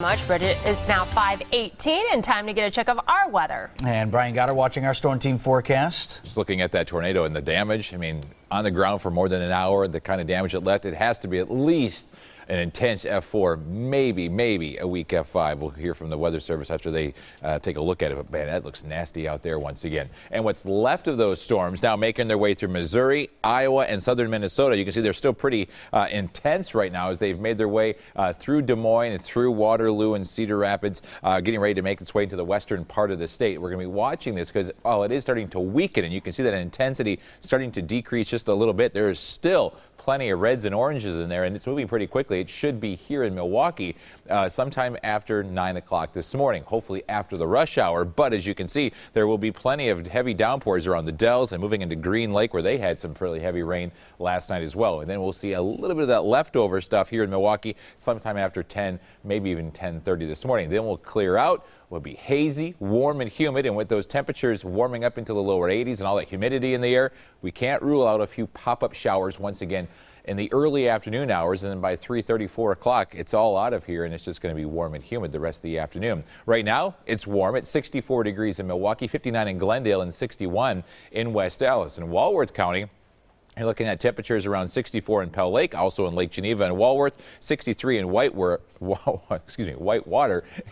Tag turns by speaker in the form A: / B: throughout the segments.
A: Much, Bridget. It's now 5:18 and time to get a check of our weather.
B: And Brian Goddard watching our storm team forecast.
C: Just looking at that tornado and the damage, I mean, on the ground for more than an hour, the kind of damage it left, it has to be at least an intense F4, maybe a weak F5. We'll hear from the Weather Service after they take a look at it. But man, that looks nasty out there once again. And what's left of those storms now making their way through Missouri, Iowa, and southern Minnesota. You can see they're still pretty intense right now as they've made their way through Des Moines and through Waterloo and Cedar Rapids, getting ready to make its way into the western part of the state. We're going to be watching this because while it is starting to weaken, and you can see that intensity starting to decrease just a little bit, there is still plenty of reds and oranges in there, and it's moving pretty quickly. It should be here in Milwaukee sometime after 9 o'clock this morning, hopefully after the rush hour. But as you can see, there will be plenty of heavy downpours around the Dells and moving into Green Lake, where they had some fairly heavy rain last night as well. And then we'll see a little bit of that leftover stuff here in Milwaukee sometime after 10, maybe even 10:30 this morning. Then we'll clear out. Will be hazy, warm, and humid, and with those temperatures warming up into the lower 80s and all that humidity in the air, we can't rule out a few pop-up showers once again in the early afternoon hours, and then by 3:30, 4 o'clock, it's all out of here, and it's just going to be warm and humid the rest of the afternoon. Right now, it's warm at 64 degrees in Milwaukee, 59 in Glendale, and 61 in West Allis. In Walworth County, you're looking at temperatures around 64 in Pell Lake, also in Lake Geneva and Walworth, 63 in Whitewater,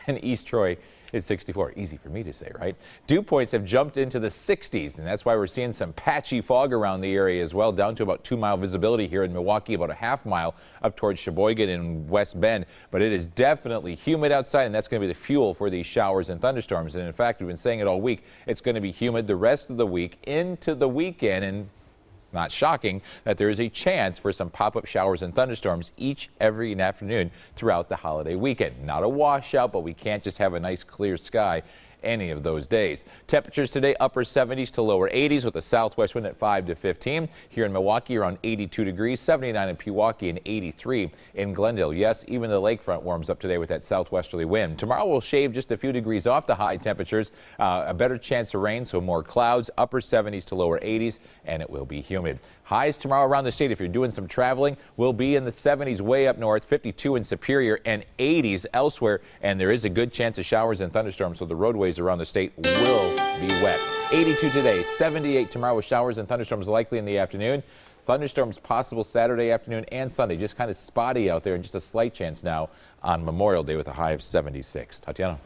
C: and East Troy is 64. Easy for me to say, right? Dew points have jumped into the 60s, and that's why we're seeing some patchy fog around the area as well, down to about 2-mile visibility here in Milwaukee, about a half-mile up towards Sheboygan and West Bend. But it is definitely humid outside, and that's going to be the fuel for these showers and thunderstorms. And in fact, we've been saying it all week, it's going to be humid the rest of the week into the weekend, and not shocking that there is a chance for some pop-up showers and thunderstorms every afternoon throughout the holiday weekend. Not a washout, but we can't just have a nice clear sky any of those days. Temperatures today upper 70s to lower 80s with a southwest wind at 5 to 15. Here in Milwaukee around 82 degrees, 79 in Pewaukee, and 83 in Glendale. Yes, even the lakefront warms up today with that southwesterly wind. Tomorrow will shave just a few degrees off the high temperatures. A better chance of rain, so more clouds, upper 70s to lower 80s, and it will be humid. Highs tomorrow around the state, if you're doing some traveling, will be in the 70s way up north, 52 in Superior, and 80s elsewhere. And there is a good chance of showers and thunderstorms, so the roadways around the state will be wet. 82 today, 78 tomorrow with showers and thunderstorms likely in the afternoon. Thunderstorms possible Saturday afternoon and Sunday, just kind of spotty out there, and just a slight chance now on Memorial Day with a high of 76. Tatiana.